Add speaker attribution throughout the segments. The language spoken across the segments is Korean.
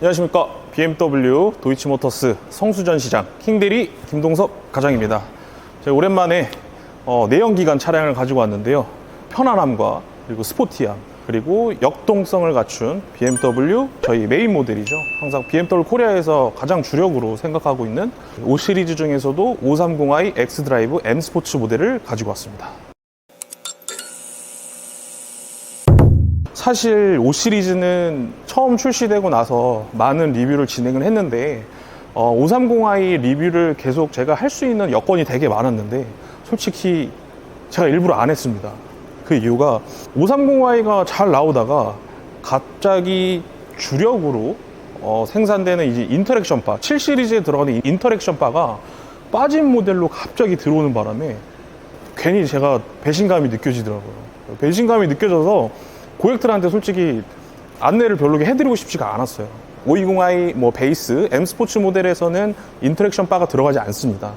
Speaker 1: 안녕하십니까. BMW 도이치모터스 성수전 시장 킹대리 김동섭 과장입니다. 제가 오랜만에 내연기관 차량을 가지고 왔는데요. 편안함과 그리고 스포티함 그리고 역동성을 갖춘 BMW 저희 메인 모델이죠. 항상 BMW 코리아에서 가장 주력으로 생각하고 있는 5 시리즈 중에서도 530i X드라이브 M 스포츠 모델을 가지고 왔습니다. 사실 5 시리즈는 처음 출시되고 나서 많은 리뷰를 진행을 했는데 530i 리뷰를 계속 제가 할 수 있는 여건이 되게 많았는데 솔직히 제가 일부러 안 했습니다. 그 이유가 530i가 잘 나오다가 갑자기 주력으로 생산되는 이제 인터랙션 바 7 시리즈에 들어가는 인터랙션 바가 빠진 모델로 갑자기 들어오는 바람에 괜히 제가 배신감이 느껴지더라고요. 배신감이 느껴져서 고객들한테 솔직히 안내를 별로 해드리고 싶지가 않았어요. 520i 베이스 M 스포츠 모델에서는 인터랙션 바가 들어가지 않습니다.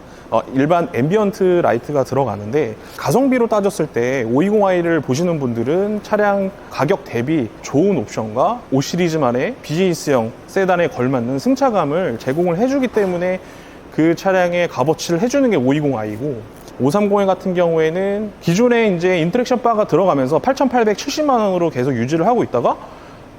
Speaker 1: 일반 앰비언트 라이트가 들어가는데 가성비로 따졌을 때 520i를 보시는 분들은 차량 가격 대비 좋은 옵션과 5 시리즈만의 비즈니스형 세단에 걸맞는 승차감을 제공을 해주기 때문에 그 차량의 값어치를 해주는 게 520i고 530i 같은 경우에는 기존에 이제 인터랙션 바가 들어가면서 8,870만 원으로 계속 유지를 하고 있다가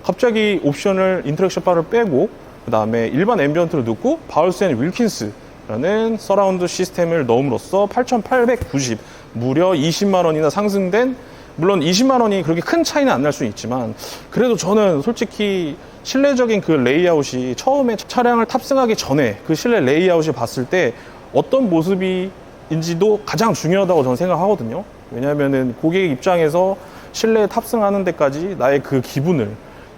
Speaker 1: 갑자기 옵션을 인터랙션 바를 빼고 그 다음에 일반 앰비언트를 넣고 바울스 앤 윌킨스라는 서라운드 시스템을 넣음으로써 8,890 무려 20만 원이나 상승된, 물론 20만 원이 그렇게 큰 차이는 안 날 수는 있지만 그래도 저는 솔직히 실내적인 그 레이아웃이 처음에 차량을 탑승하기 전에 그 실내 레이아웃을 봤을 때 어떤 모습인지도 가장 중요하다고 저는 생각하거든요. 왜냐하면은 고객 입장에서 실내에 탑승하는 데까지 나의 그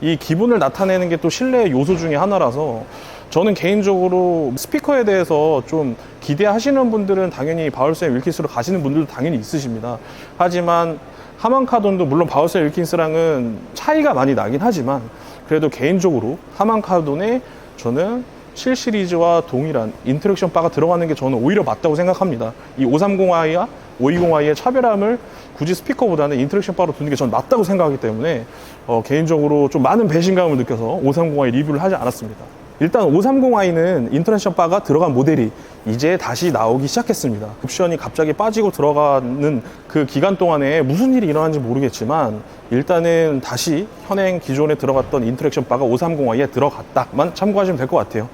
Speaker 1: 이 기분을 나타내는 게 또 실내의 요소 중에 하나라서 저는 개인적으로 스피커에 대해서 좀 기대하시는 분들은 당연히 바울스 앤 윌킨스로 가시는 분들도 당연히 있으십니다. 하지만 하만카돈도 물론 바울스 앤 윌킨스랑은 차이가 많이 나긴 하지만 그래도 개인적으로 하만카돈에 저는 7 시리즈와 동일한 인터랙션 바가 들어가는 게 저는 오히려 맞다고 생각합니다. 이 530i와 520i의 차별함을 굳이 스피커보다는 인터랙션 바로 두는 게 저는 맞다고 생각하기 때문에 개인적으로 좀 많은 배신감을 느껴서 530i 리뷰를 하지 않았습니다. 일단 530i는 인터랙션 바가 들어간 모델이 이제 다시 나오기 시작했습니다. 옵션이 갑자기 빠지고 들어가는 그 기간 동안에 무슨 일이 일어난지 모르겠지만 일단은 다시 현행 기존에 들어갔던 인터랙션 바가 530i에 들어갔다만 참고하시면 될 것 같아요.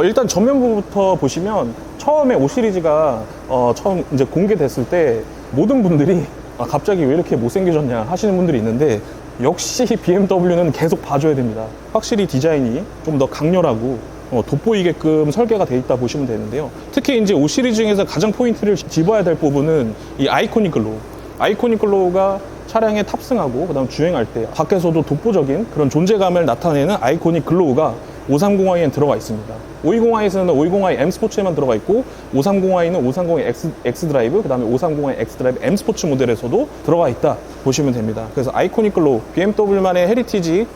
Speaker 1: 일단 전면부부터 보시면 처음에 5 시리즈가 처음 이제 공개됐을 때 모든 분들이 갑자기 왜 이렇게 못생겨졌냐 하시는 분들이 있는데 역시 BMW는 계속 봐줘야 됩니다. 확실히 디자인이 좀 더 강렬하고 돋보이게끔 설계가 되어 있다 보시면 되는데요. 특히 이제 5 시리즈 중에서 가장 포인트를 집어야 될 부분은 이 아이코닉 글로우. 아이코닉 글로우가 차량에 탑승하고 그다음 주행할 때 밖에서도 독보적인 그런 존재감을 나타내는 아이코닉 글로우가 530i에는 들어가 있습니다. 520i에서는 520i M 스포츠에만 들어가 있고 530i는 530i X 드라이브, 그 다음에 530i X 드라이브 M 스포츠 모델에서도 들어가 있다 보시면 됩니다. 그래서 아이코닉 글로우, BMW만의 헤리티지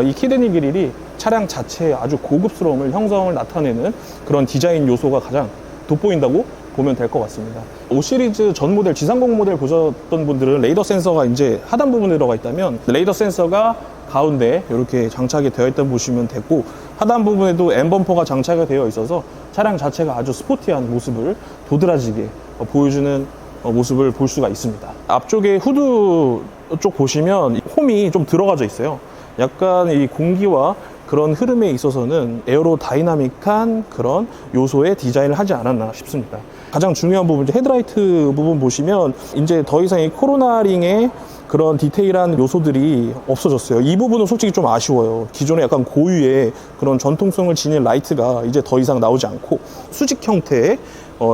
Speaker 1: 이 키드니 그릴이 차량 자체의 아주 고급스러움을 형성을 나타내는 그런 디자인 요소가 가장 돋보인다고 보면 될 것 같습니다. 5 시리즈 전 모델, G30 모델 보셨던 분들은 레이더 센서가 이제 하단 부분에 들어가 있다면 레이더 센서가 가운데 이렇게 장착이 되어 있다고 보시면 되고 하단 부분에도 M 범퍼가 장착이 되어 있어서 차량 자체가 아주 스포티한 모습을 도드라지게 보여주는 모습을 볼 수가 있습니다. 앞쪽에 후드 쪽 보시면 홈이 좀 들어가져 있어요. 약간 이 공기와 그런 흐름에 있어서는 에어로다이나믹한 그런 요소의 디자인을 하지 않았나 싶습니다. 가장 중요한 부분, 헤드라이트 부분 보시면 이제 더 이상 이 코로나링의 그런 디테일한 요소들이 없어졌어요. 이 부분은 솔직히 좀 아쉬워요. 기존에 약간 고유의 그런 전통성을 지닌 라이트가 이제 더 이상 나오지 않고 수직 형태의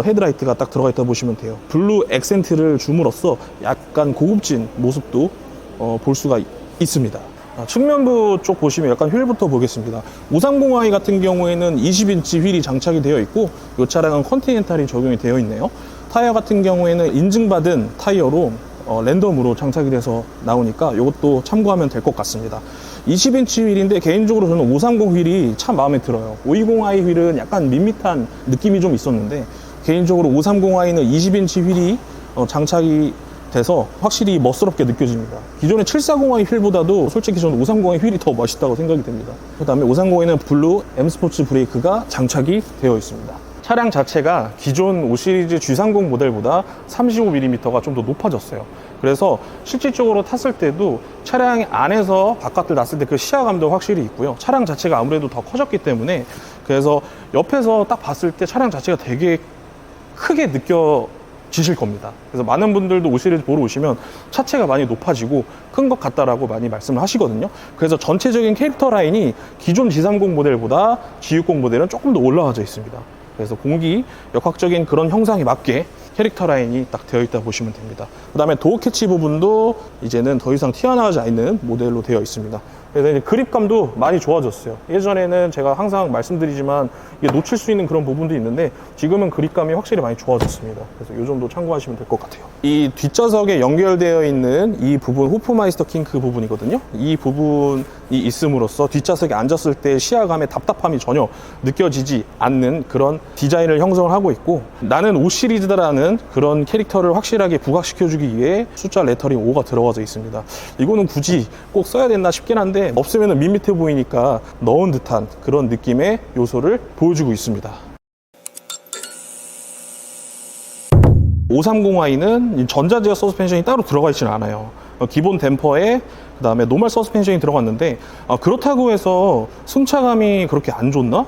Speaker 1: 헤드라이트가 딱 들어가 있다 보시면 돼요. 블루 액센트를 줌으로써 약간 고급진 모습도 볼 수가 있습니다. 측면부 쪽 보시면 약간 휠부터 보겠습니다. 530i 같은 경우에는 20인치 휠이 장착이 되어 있고 이 차량은 컨티넨탈이 적용이 되어 있네요. 타이어 같은 경우에는 인증받은 타이어로 랜덤으로 장착이 돼서 나오니까 이것도 참고하면 될 것 같습니다. 20인치 휠인데 개인적으로 저는 530 휠이 참 마음에 들어요. 520i 휠은 약간 밋밋한 느낌이 좀 있었는데 개인적으로 530i는 20인치 휠이 장착이 돼서 확실히 멋스럽게 느껴집니다. 기존의 740i 휠보다도 솔직히 저는 530i 휠이 더 멋있다고 생각이 됩니다. 그 다음에 530에는 블루 M 스포츠 브레이크가 장착이 되어 있습니다. 차량 자체가 기존 5 시리즈 G30 모델보다 35mm가 좀 더 높아졌어요. 그래서 실질적으로 탔을 때도 차량 안에서 바깥을 놨을 때 그 시야감도 확실히 있고요. 차량 자체가 아무래도 더 커졌기 때문에 그래서 옆에서 딱 봤을 때 차량 자체가 되게 크게 느껴지실 겁니다. 그래서 많은 분들도 5 시리즈 보러 오시면 차체가 많이 높아지고 큰 것 같다라고 많이 말씀을 하시거든요. 그래서 전체적인 캐릭터 라인이 기존 G30 모델보다 G60 모델은 조금 더 올라와져 있습니다. 그래서 공기 역학적인 그런 형상에 맞게 캐릭터 라인이 딱 되어 있다 보시면 됩니다. 그 다음에 도어 캐치 부분도 이제는 더 이상 튀어나오지 않는 모델로 되어 있습니다. 그래서 이제 그립감도 많이 좋아졌어요. 예전에는 제가 항상 말씀드리지만 이게 놓칠 수 있는 그런 부분도 있는데 지금은 그립감이 확실히 많이 좋아졌습니다. 그래서 이 정도 참고하시면 될 것 같아요. 이 뒷좌석에 연결되어 있는 이 부분 호프마이스터 킹크 부분이거든요. 이 부분이 있음으로써 뒷좌석에 앉았을 때 시야감의 답답함이 전혀 느껴지지 않는 그런 디자인을 형성을 하고 있고, 나는 5 시리즈다라는 그런 캐릭터를 확실하게 부각시켜주기 위해 숫자 레터링 5가 들어가져 있습니다. 이거는 굳이 꼭 써야 됐나 싶긴 한데 없으면 밋밋해 보이니까 넣은 듯한 그런 느낌의 요소를 보여주고 있습니다. 530i는 전자제어 서스펜션이 따로 들어가 있지는 않아요. 기본 댐퍼에 그 다음에 노멀 서스펜션이 들어갔는데 그렇다고 해서 승차감이 그렇게 안 좋나?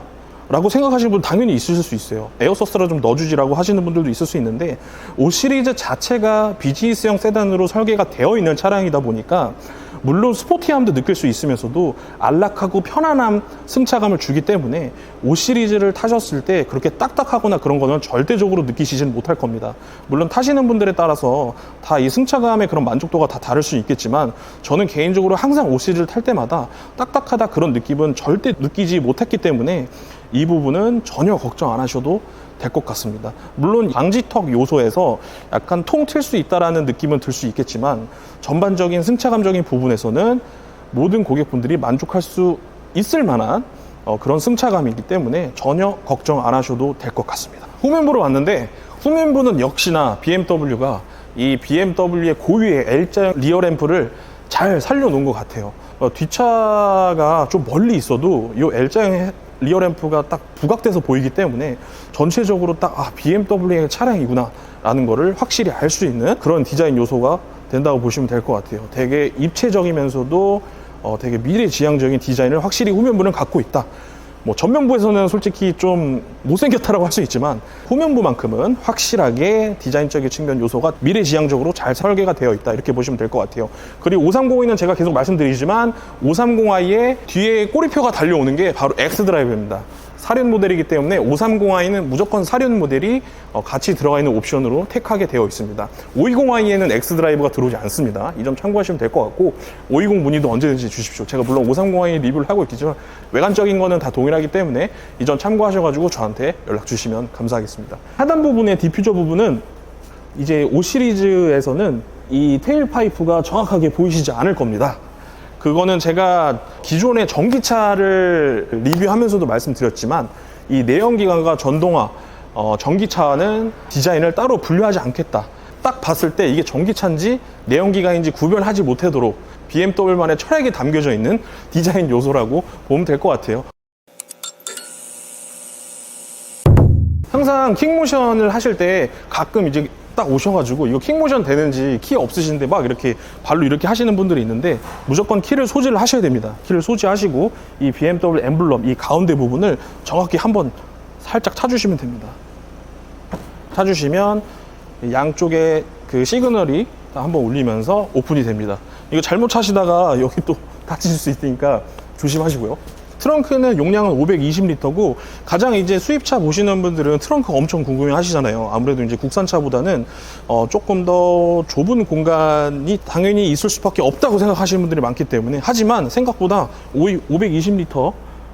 Speaker 1: 라고 생각하시는 분 당연히 있으실 수 있어요. 에어서스를 좀 넣어주지라고 하시는 분들도 있을 수 있는데 5 시리즈 자체가 비즈니스형 세단으로 설계가 되어 있는 차량이다 보니까 물론 스포티함도 느낄 수 있으면서도 안락하고 편안한 승차감을 주기 때문에 5 시리즈를 타셨을 때 그렇게 딱딱하거나 그런 거는 절대적으로 느끼시지는 못할 겁니다. 물론 타시는 분들에 따라서 다 이 승차감의 그런 만족도가 다 다를 수 있겠지만 저는 개인적으로 항상 5 시리즈를 탈 때마다 딱딱하다 그런 느낌은 절대 느끼지 못했기 때문에 이 부분은 전혀 걱정 안 하셔도 될 것 같습니다. 물론 방지턱 요소에서 약간 통 튈 수 있다라는 느낌은 들 수 있겠지만 전반적인 승차감적인 부분에서는 모든 고객분들이 만족할 수 있을 만한 그런 승차감이기 때문에 전혀 걱정 안 하셔도 될 것 같습니다. 후면부로 왔는데 후면부는 역시나 BMW가 이 BMW의 고유의 L자 리어 램프를 잘 살려놓은 것 같아요. 뒷차가 좀 멀리 있어도 이 L자형 리어 램프가 딱 부각돼서 보이기 때문에 전체적으로 딱 BMW의 차량이구나 라는 거를 확실히 알 수 있는 그런 디자인 요소가 된다고 보시면 될 것 같아요. 되게 입체적이면서도 되게 미래지향적인 디자인을 확실히 후면부는 갖고 있다. 뭐 전면부에서는 솔직히 좀 못생겼다라고 할 수 있지만 후면부만큼은 확실하게 디자인적인 측면 요소가 미래지향적으로 잘 설계가 되어 있다, 이렇게 보시면 될 것 같아요. 그리고 530i는 제가 계속 말씀드리지만 530i에 뒤에 꼬리표가 달려오는 게 바로 X드라이브입니다. 사륜 모델이기 때문에 530i는 무조건 사륜 모델이 같이 들어가 있는 옵션으로 택하게 되어 있습니다. 520i에는 X드라이브가 들어오지 않습니다. 이 점 참고하시면 될 것 같고 520 문의도 언제든지 주십시오. 제가 물론 530i 리뷰를 하고 있겠지만 외관적인 거는 다 동일하기 때문에 이 점 참고하셔가지고 저한테 연락 주시면 감사하겠습니다. 하단 부분의 디퓨저 부분은 이제 5 시리즈에서는 이 테일 파이프가 정확하게 보이시지 않을 겁니다. 그거는 제가 기존의 전기차를 리뷰하면서도 말씀드렸지만 이 내연기관과 전동화 전기차는 디자인을 따로 분류하지 않겠다. 딱 봤을 때 이게 전기차인지 내연기관인지 구별하지 못하도록 BMW만의 철학이 담겨져 있는 디자인 요소라고 보면 될 것 같아요. 항상 킥모션을 하실 때 가끔 이제 딱 오셔가지고 이거 킥모션 되는지 키 없으신데 막 이렇게 발로 이렇게 하시는 분들이 있는데 무조건 키를 소지를 하셔야 됩니다. 키를 소지하시고 이 BMW 엠블럼 이 가운데 부분을 정확히 한번 살짝 차주시면 됩니다. 차주시면 양쪽에 그 시그널이 한번 울리면서 오픈이 됩니다. 이거 잘못 차시다가 여기 또 다치실 수 있으니까 조심하시고요. 트렁크는 용량은 520리터고 가장 이제 수입차 보시는 분들은 트렁크 엄청 궁금해 하시잖아요. 아무래도 이제 국산차보다는 조금 더 좁은 공간이 당연히 있을 수밖에 없다고 생각하시는 분들이 많기 때문에, 하지만 생각보다 520리터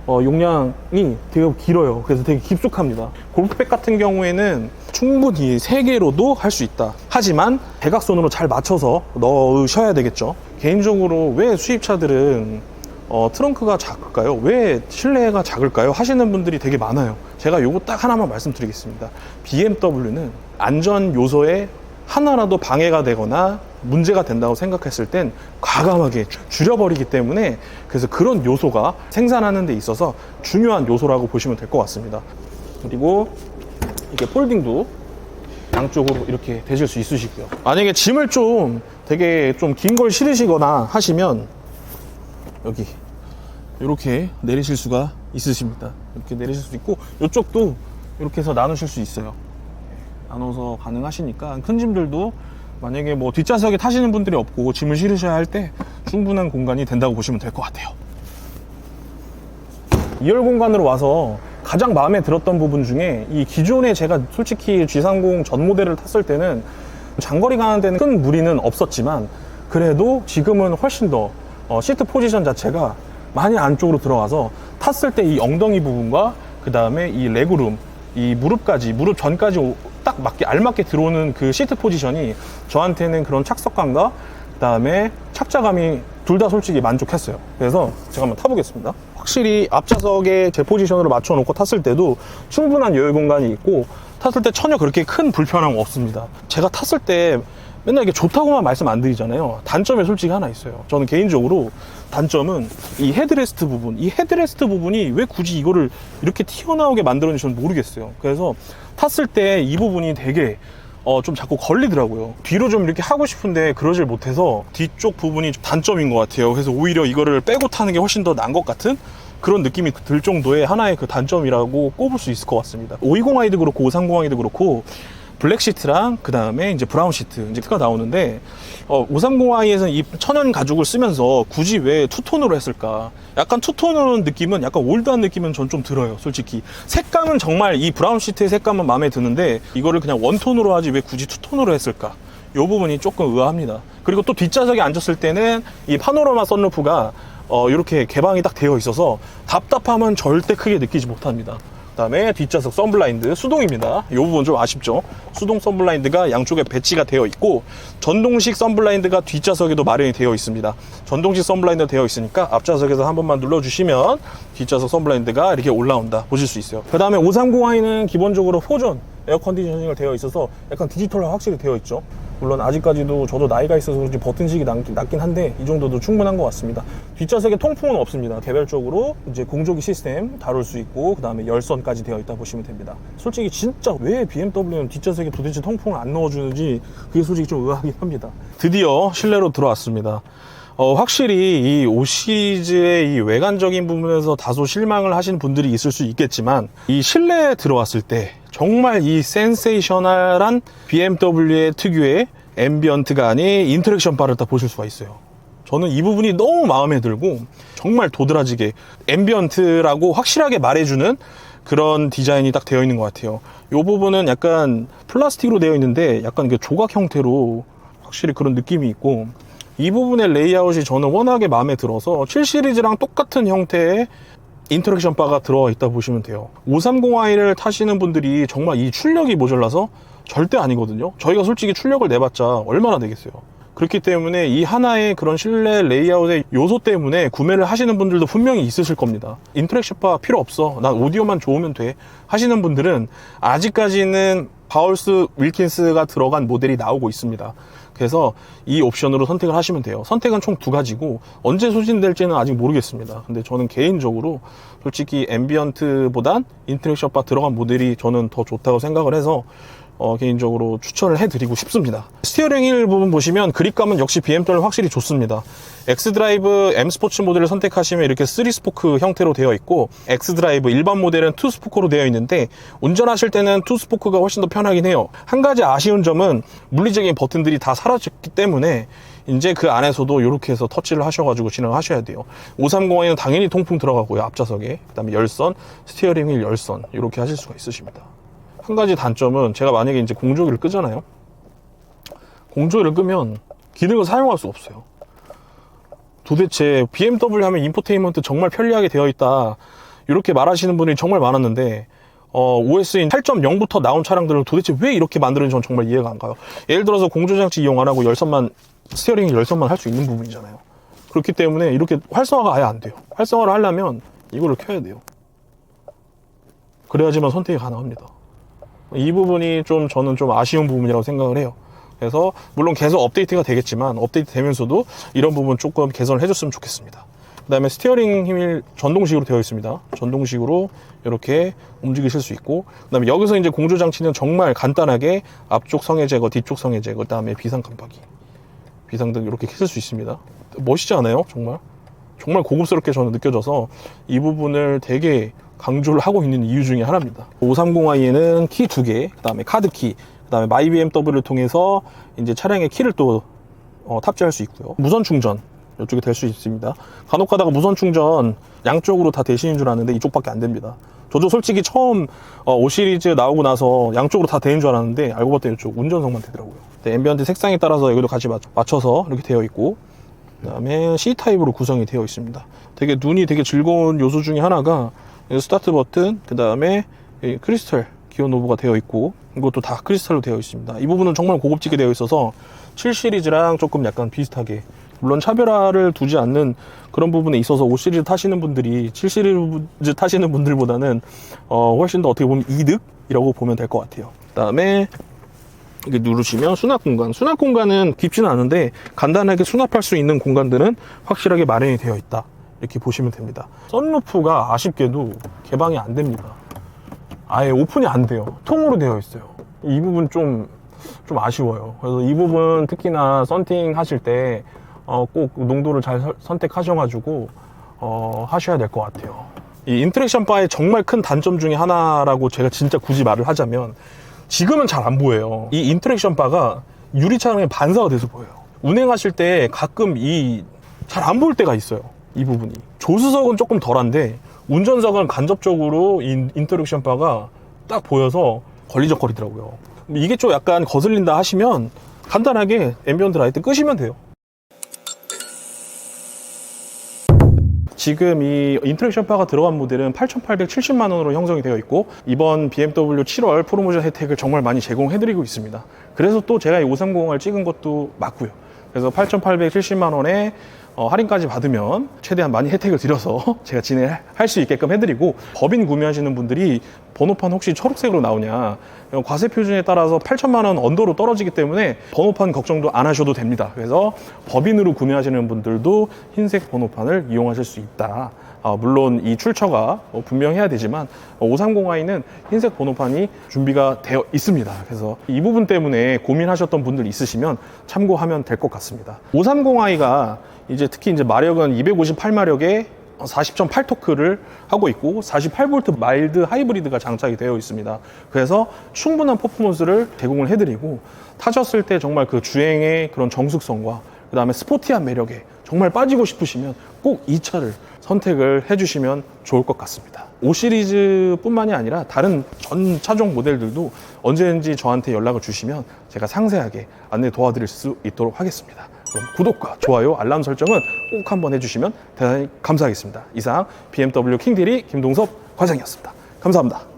Speaker 1: 용량이 되게 길어요. 그래서 되게 깊숙합니다. 골프백 같은 경우에는 충분히 3개로도 할 수 있다. 하지만 대각선으로 잘 맞춰서 넣으셔야 되겠죠. 개인적으로 왜 수입차들은 트렁크가 작을까요? 왜 실내가 작을까요? 하시는 분들이 되게 많아요. 제가 요거 딱 하나만 말씀드리겠습니다. BMW는 안전 요소에 하나라도 방해가 되거나 문제가 된다고 생각했을 땐 과감하게 줄여버리기 때문에, 그래서 그런 요소가 생산하는 데 있어서 중요한 요소라고 보시면 될 것 같습니다. 그리고 이게 폴딩도 양쪽으로 이렇게 대실 수 있으시고요. 만약에 짐을 좀 되게 좀 긴 걸 실으시거나 하시면 여기 이렇게 내리실 수가 있으십니다. 이렇게 내리실 수 있고, 이쪽도 이렇게 해서 나누실 수 있어요. 나눠서 가능하시니까 큰 짐들도 만약에 뭐 뒷좌석에 타시는 분들이 없고 짐을 실으셔야 할 때 충분한 공간이 된다고 보시면 될 것 같아요. 2열 공간으로 와서 가장 마음에 들었던 부분 중에, 이 기존에 제가 솔직히 G30 전 모델을 탔을 때는 장거리 가는 데는 큰 무리는 없었지만, 그래도 지금은 훨씬 더 시트 포지션 자체가 많이 안쪽으로 들어가서 탔을 때 이 엉덩이 부분과 그 다음에 이 레그룸, 이 무릎 전까지 딱 맞게 알맞게 들어오는 그 시트 포지션이 저한테는 그런 착석감과 그 다음에 착자감이 둘 다 솔직히 만족했어요. 그래서 제가 한번 타보겠습니다. 확실히 앞좌석에 제 포지션으로 맞춰놓고 탔을 때도 충분한 여유 공간이 있고, 탔을 때 전혀 그렇게 큰 불편함 없습니다. 제가 탔을 때 맨날 이게 좋다고만 말씀 안 드리잖아요. 단점이 솔직히 하나 있어요. 저는 개인적으로 단점은 이 헤드레스트 부분, 이 헤드레스트 부분이 왜 굳이 이거를 이렇게 튀어나오게 만들었는지 저는 모르겠어요. 그래서 탔을 때 이 부분이 되게 좀 자꾸 걸리더라고요. 뒤로 좀 이렇게 하고 싶은데 그러질 못해서 뒤쪽 부분이 좀 단점인 것 같아요. 그래서 오히려 이거를 빼고 타는 게 훨씬 더 나은 것 같은 그런 느낌이 들 정도의 하나의 그 단점이라고 꼽을 수 있을 것 같습니다. 520i도 그렇고 530i도 그렇고 블랙 시트랑 그 다음에 이제 브라운 시트 이제가 나오는데, 530i에서는 이 천연 가죽을 쓰면서 굳이 왜 투톤으로 했을까? 약간 투톤으로 느낌은, 약간 올드한 느낌은 전 좀 들어요. 솔직히 색감은 정말 이 브라운 시트의 색감은 마음에 드는데, 이거를 그냥 원톤으로 하지 왜 굳이 투톤으로 했을까? 이 부분이 조금 의아합니다. 그리고 또 뒷좌석에 앉았을 때는 이 파노라마 선루프가 이렇게 개방이 딱 되어 있어서 답답함은 절대 크게 느끼지 못합니다. 그 다음에 뒷좌석 선블라인드 수동입니다. 이 부분 좀 아쉽죠. 수동 선블라인드가 양쪽에 배치가 되어 있고, 전동식 선블라인드가 뒷좌석에도 마련이 되어 있습니다. 전동식 선블라인드 되어 있으니까 앞좌석에서 한 번만 눌러주시면 뒷좌석 선블라인드가 이렇게 올라온다 보실 수 있어요. 그 다음에 530i는 기본적으로 4존 에어 컨디셔닝을 되어 있어서 약간 디지털화 확실히 되어 있죠. 물론 아직까지도 저도 나이가 있어서 그런지 버튼식이 낮긴 한데 이 정도도 충분한 것 같습니다. 뒷좌석에 통풍은 없습니다. 개별적으로 이제 공조기 시스템 다룰 수 있고, 그 다음에 열선까지 되어 있다 보시면 됩니다. 솔직히 진짜 왜 BMW는 뒷좌석에 도대체 통풍을 안 넣어주는지 그게 솔직히 좀 의아하긴 합니다. 드디어 실내로 들어왔습니다. 확실히 이 5 시리즈의 이 외관적인 부분에서 다소 실망을 하신 분들이 있을 수 있겠지만, 이 실내에 들어왔을 때 정말 이 센세이셔널한 BMW의 특유의 앰비언트가 아닌 인터랙션 바를 다 보실 수가 있어요. 저는 이 부분이 너무 마음에 들고, 정말 도드라지게 앰비언트라고 확실하게 말해주는 그런 디자인이 딱 되어 있는 것 같아요. 이 부분은 약간 플라스틱으로 되어 있는데 약간 이게 조각 형태로 확실히 그런 느낌이 있고, 이 부분의 레이아웃이 저는 워낙에 마음에 들어서 7 시리즈랑 똑같은 형태의 인터랙션 바가 들어가 있다 보시면 돼요. 530i를 타시는 분들이 정말 이 출력이 모자라서 절대 아니거든요. 저희가 솔직히 출력을 내봤자 얼마나 되겠어요. 그렇기 때문에 이 하나의 그런 실내 레이아웃의 요소 때문에 구매를 하시는 분들도 분명히 있으실 겁니다. 인터랙션 바 필요 없어, 난 오디오만 좋으면 돼 하시는 분들은 아직까지는 바울스 윌킨스가 들어간 모델이 나오고 있습니다. 그래서 이 옵션으로 선택을 하시면 돼요. 선택은 총 2가지고 언제 소진될지는 아직 모르겠습니다. 근데 저는 개인적으로 솔직히 앰비언트보단 인터랙션 바 들어간 모델이 저는 더 좋다고 생각을 해서 개인적으로 추천을 해드리고 싶습니다. 스티어링 휠 부분 보시면 그립감은 역시 BMW 확실히 좋습니다. X드라이브 M 스포츠 모델을 선택하시면 이렇게 3스포크 형태로 되어 있고, X드라이브 일반 모델은 2스포크로 되어 있는데 운전하실 때는 2스포크가 훨씬 더 편하긴 해요. 한 가지 아쉬운 점은 물리적인 버튼들이 다 사라졌기 때문에 이제 그 안에서도 이렇게 해서 터치를 하셔가지고 진행하셔야 돼요. 530i는 당연히 통풍 들어가고요, 앞좌석에. 그 다음에 열선, 스티어링 휠 열선 이렇게 하실 수가 있으십니다. 한 가지 단점은 제가 만약에 이제 공조기를 끄잖아요. 공조기를 끄면 기능을 사용할 수 없어요. 도대체 BMW 하면 인포테인먼트 정말 편리하게 되어 있다 이렇게 말하시는 분들이 정말 많았는데, OS인 8.0부터 나온 차량들을 도대체 왜 이렇게 만드는지 저는 정말 이해가 안 가요. 예를 들어서 공조장치 이용 안 하고 열선만, 스티어링 열선만 할 수 있는 부분이잖아요. 그렇기 때문에 이렇게 활성화가 아예 안 돼요. 활성화를 하려면 이거를 켜야 돼요. 그래야지만 선택이 가능합니다. 이 부분이 좀 저는 좀 아쉬운 부분이라고 생각을 해요. 그래서 물론 계속 업데이트가 되겠지만 업데이트 되면서도 이런 부분 조금 개선을 해줬으면 좋겠습니다. 그 다음에 스티어링 힘이 전동식으로 되어 있습니다. 전동식으로 이렇게 움직이실 수 있고, 그 다음에 여기서 이제 공조 장치는 정말 간단하게 앞쪽 성해 제거, 뒤쪽 성해 제거, 그 다음에 비상 깜빡이, 비상등 이렇게 켜실 수 있습니다. 멋있지 않아요? 정말 고급스럽게 저는 느껴져서 이 부분을 되게 강조를 하고 있는 이유 중에 하나입니다. 530i에는 키 2개, 그 다음에 카드키, 그 다음에 마이 BMW를 통해서 이제 차량의 키를 또 탑재할 수 있고요. 무선 충전 이쪽에 될 수 있습니다. 간혹 가다가 무선 충전 양쪽으로 다 되시는 줄 아는데 이쪽밖에 안 됩니다. 저도 솔직히 처음 5 시리즈 나오고 나서 양쪽으로 다 되는 줄 알았는데 알고 봤더니 이쪽 운전석만 되더라고요. 네, 앰비언트 색상에 따라서 여기도 같이 맞춰서 이렇게 되어 있고, 그 다음에 C타입으로 구성이 되어 있습니다. 되게 눈이 되게 즐거운 요소 중에 하나가 스타트 버튼, 그 다음에 크리스탈 기어 노브가 되어 있고, 이것도 다 크리스탈로 되어 있습니다. 이 부분은 정말 고급지게 되어 있어서 7 시리즈랑 조금 약간 비슷하게, 물론 차별화를 두지 않는 그런 부분에 있어서 5 시리즈 타시는 분들이 7 시리즈 타시는 분들보다는 훨씬 더 어떻게 보면 이득이라고 보면 될 것 같아요. 그 다음에 이게 누르시면 수납 공간은 깊지는 않은데 간단하게 수납할 수 있는 공간들은 확실하게 마련이 되어 있다, 이렇게 보시면 됩니다. 썬루프가 아쉽게도 개방이 안 됩니다. 아예 오픈이 안 돼요. 통으로 되어 있어요. 이 부분 좀 아쉬워요. 그래서 이 부분 특히나 썬팅 하실 때 꼭 농도를 잘 선택하셔가지고 하셔야 될 것 같아요. 이 인터랙션 바의 정말 큰 단점 중에 하나라고 제가 진짜 굳이 말을 하자면, 지금은 잘 안 보여요. 이 인터랙션 바가 유리창에 반사가 돼서 보여요. 운행하실 때 가끔 잘 안 보일 때가 있어요. 이 부분이. 조수석은 조금 덜한데 운전석은 간접적으로 이 인터랙션 바가 딱 보여서 걸리적거리더라고요. 이게 좀 약간 거슬린다 하시면 간단하게 앰비언트 라이트 끄시면 돼요. 지금 이 인터랙션 바가 들어간 모델은 8,870만 원으로 형성이 되어 있고, 이번 BMW 7월 프로모션 혜택을 정말 많이 제공해드리고 있습니다. 그래서 또 제가 이 530을 찍은 것도 맞고요. 그래서 8,870만 원에 할인까지 받으면 최대한 많이 혜택을 드려서 제가 진행할 수 있게끔 해드리고, 법인 구매하시는 분들이 번호판 혹시 초록색으로 나오냐, 과세 표준에 따라서 8천만 원 언더로 떨어지기 때문에 번호판 걱정도 안 하셔도 됩니다. 그래서 법인으로 구매하시는 분들도 흰색 번호판을 이용하실 수 있다. 물론 이 출처가 분명해야 되지만 530i는 흰색 번호판이 준비가 되어 있습니다. 그래서 이 부분 때문에 고민하셨던 분들 있으시면 참고하면 될 것 같습니다. 530i가 이제 특히 이제 마력은 258마력에 40.8 토크를 하고 있고 48V 마일드 하이브리드가 장착이 되어 있습니다. 그래서 충분한 퍼포먼스를 제공을 해드리고, 타셨을 때 정말 그 주행의 그런 정숙성과 그 다음에 스포티한 매력에 정말 빠지고 싶으시면 꼭 이 차를 선택을 해주시면 좋을 것 같습니다. 5 시리즈 뿐만이 아니라 다른 전 차종 모델들도 언제든지 저한테 연락을 주시면 제가 상세하게 안내 도와드릴 수 있도록 하겠습니다. 그럼 구독과 좋아요, 알람 설정은 꼭 한번 해주시면 대단히 감사하겠습니다. 이상 BMW 킹대리 김동섭 과장이었습니다. 감사합니다.